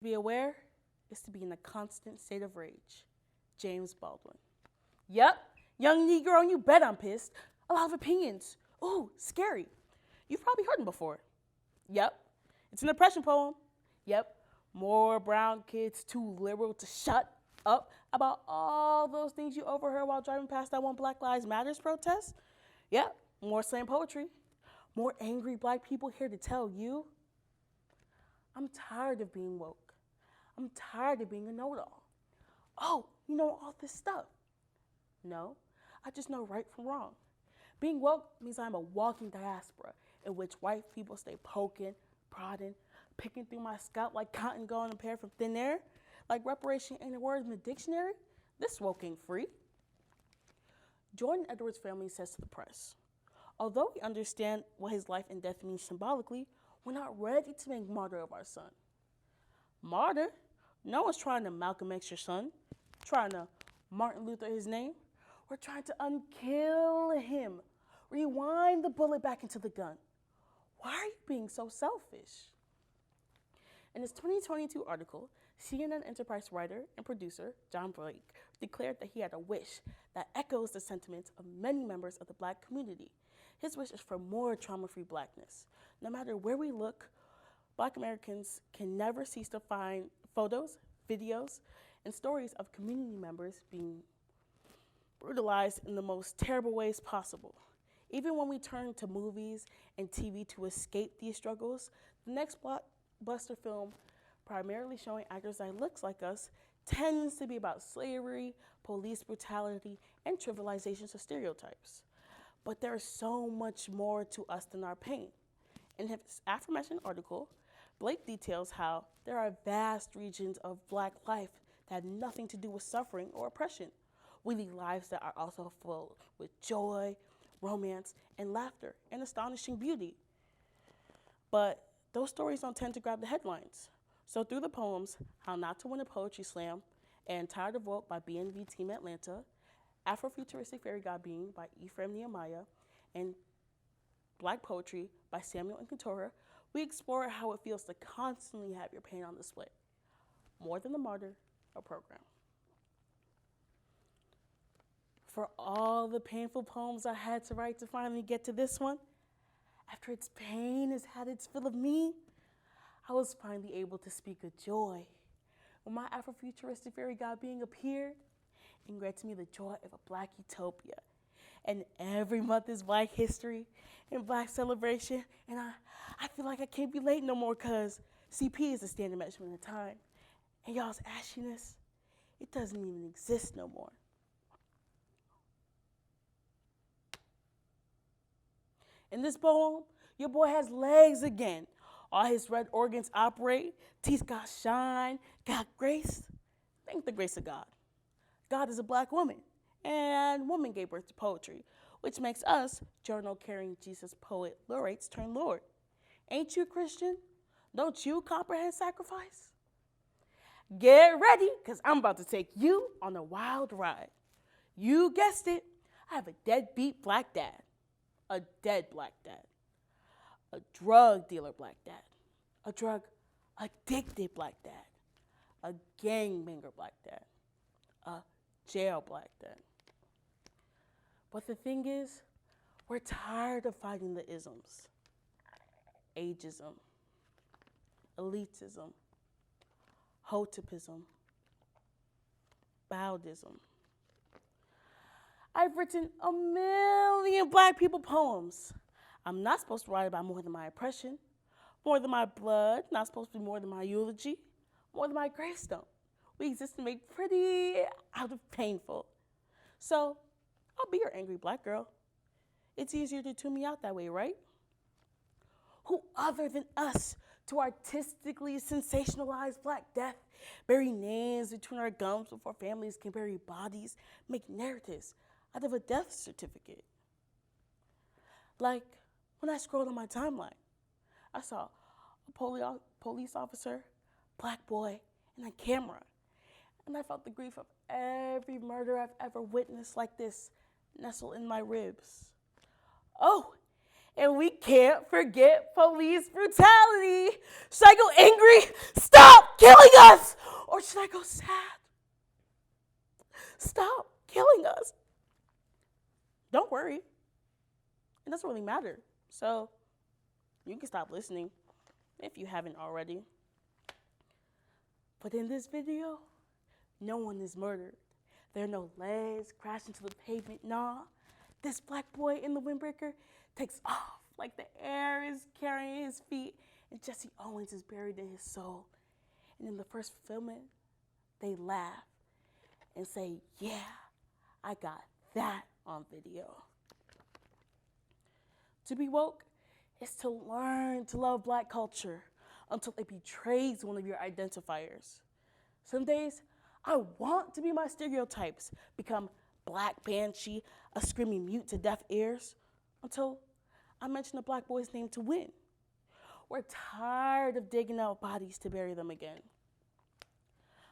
Be aware is to be in a constant state of rage. James Baldwin. Yep, young Negro, and you bet I'm pissed. A lot of opinions. Ooh, scary. You've probably heard them before. Yep, it's an oppression poem. Yep, more brown kids too liberal to shut up about all those things you overheard while driving past that one Black Lives Matters protest. Yep, more slam poetry. More angry black people here to tell you, I'm tired of being woke. I'm tired of being a know-it-all. Oh, you know all this stuff. No, I just know right from wrong. Being woke means I'm a walking diaspora in which white people stay poking, prodding, picking through my scalp like cotton going impaired from thin air. Like reparation ain't a word in the dictionary. This woke ain't free. Jordan Edwards' family says to the press, although we understand what his life and death means symbolically, we're not ready to make martyr of our son. Martyr? No one's trying to Malcolm X your son, trying to Martin Luther his name. We're trying to unkill him. Rewind the bullet back into the gun. Why are you being so selfish? In his 2022 article, CNN Enterprise writer and producer John Blake declared that he had a wish that echoes the sentiments of many members of the black community. His wish is for more trauma-free blackness. No matter where we look, black Americans can never cease to find photos, videos, and stories of community members being brutalized in the most terrible ways possible. Even when we turn to movies and TV to escape these struggles, the next blockbuster film, primarily showing actors that looks like us, tends to be about slavery, police brutality, and trivializations of stereotypes. But there is so much more to us than our pain. In his aforementioned article, Blake details how there are vast regions of black life that have nothing to do with suffering or oppression. We lead lives that are also full with joy, romance, and laughter, and astonishing beauty. But those stories don't tend to grab the headlines. So through the poems, How Not to Win a Poetry Slam, and Tired of Woke by BNV Team Atlanta, Afrofuturistic Fairy God Being by Ephraim Nehemiah, and Black Poetry by Samuel and Keturah, we explore how it feels to constantly have your pain on display. More Than the Martyr, a program. For all the painful poems I had to write to finally get to this one, after its pain has had its fill of me, I was finally able to speak of joy. When my Afrofuturistic Fairy God Being appeared and granted me the joy of a black utopia. And every month is Black History and Black Celebration, and I feel like I can't be late no more because CP is the standard measurement of time. And y'all's ashiness, it doesn't even exist no more. In this poem, your boy has legs again. All his red organs operate, teeth got shine, got grace. Thank the grace of God. God is a black woman, and woman gave birth to poetry, which makes us journal-carrying Jesus poet laureates turned Lord. Ain't you Christian? Don't you comprehend sacrifice? Get ready, because I'm about to take you on a wild ride. You guessed it, I have a deadbeat black dad, a dead black dad, a drug dealer black dad, a drug addicted black dad, a gangbanger black dad, a jail black dad. But the thing is, we're tired of fighting the isms. Ageism, elitism, hotopism, bowdism. I've written a million black people poems. I'm not supposed to write about more than my oppression, more than my blood, not supposed to be more than my eulogy, more than my gravestone. We exist to make pretty out of painful. So I'll be your angry black girl. It's easier to tune me out that way, right? Who other than us to artistically sensationalize Black death, bury names between our gums before families can bury bodies, make narratives out of a death certificate? Like when I scrolled on my timeline, I saw a police officer, black boy, and a camera. And I felt the grief of every murder I've ever witnessed like this nestle in my ribs. Oh, and we can't forget police brutality. Should I go angry? Stop! killing us! Or should I go sad? Stop killing us. Don't worry. It doesn't really matter. So you can stop listening if you haven't already. But in this video, no one is murdered. There are no legs crashing to the pavement. Nah, this black boy in the windbreaker takes off like the air is carrying his feet, and Jesse Owens is buried in his soul. And in the first fulfillment, they laugh and say, yeah, I got that on video. To be woke is to learn to love black culture until it betrays one of your identifiers. Some days, I want to be my stereotypes, become black banshee, a screaming mute to deaf ears, until I mention a black boy's name to win. We're tired of digging out bodies to bury them again.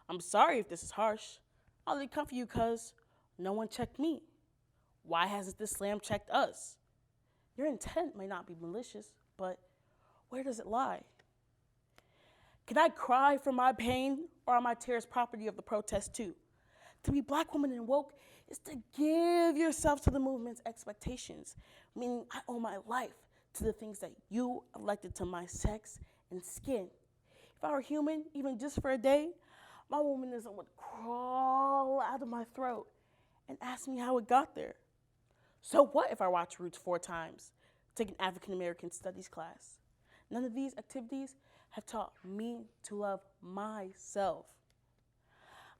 I'm sorry if this is harsh. I'll only come for you because no one checked me. Why hasn't this slam checked us? Your intent may not be malicious, but where does it lie? Can I cry for my pain, or are my tears property of the protest too? To be black woman and woke is to give yourself to the movement's expectations, meaning I owe my life to the things that you elected to my sex and skin. If I were human, even just for a day, my womanism would crawl out of my throat and ask me how it got there. So what if I watch Roots 4 times, take an African American studies class? None of these activities have taught me to love myself.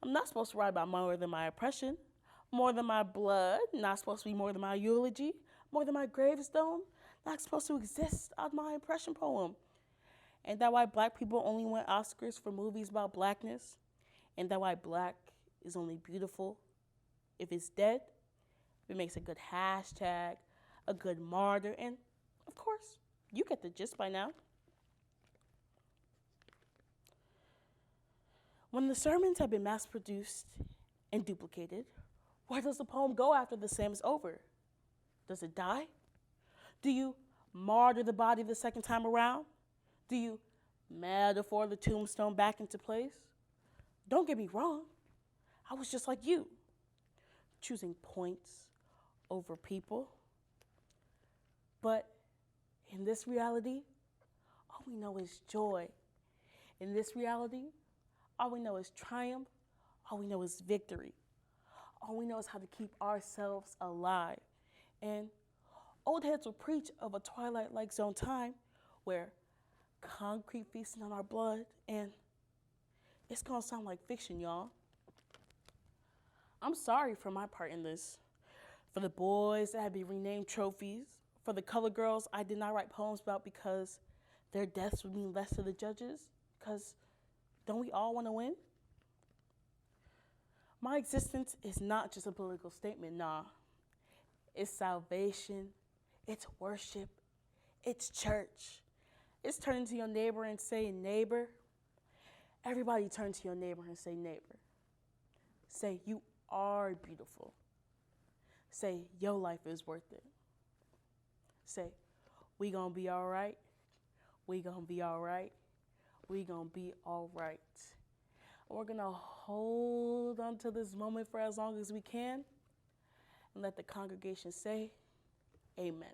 I'm not supposed to write about more than my oppression, more than my blood, not supposed to be more than my eulogy, more than my gravestone, not supposed to exist out of my impression poem. And that why black people only win Oscars for movies about blackness? And that why black is only beautiful if it's dead? It makes a good hashtag, a good martyr, and of course, you get the gist by now. When the sermons have been mass-produced and duplicated, where does the poem go after the slam is over? Does it die? Do you martyr the body the second time around? Do you metaphor the tombstone back into place? Don't get me wrong, I was just like you, choosing points over people. But in this reality, all we know is joy. In this reality, all we know is triumph. All we know is victory. All we know is how to keep ourselves alive. And old heads will preach of a Twilight-like zone time where concrete feasting on our blood, and it's gonna sound like fiction, y'all. I'm sorry for my part in this. For the boys that had been renamed trophies, for the colored girls I did not write poems about because their deaths would mean less to the judges, because don't we all want to win? My existence is not just a political statement, nah. It's salvation, it's worship, it's church. It's turning to your neighbor and saying, neighbor. Everybody turn to your neighbor and say, neighbor. Say, you are beautiful. Say, your life is worth it. Say, we gonna be all right. We gonna be all right. We gonna be all right. And we're gonna hold on to this moment for as long as we can and let the congregation say, amen.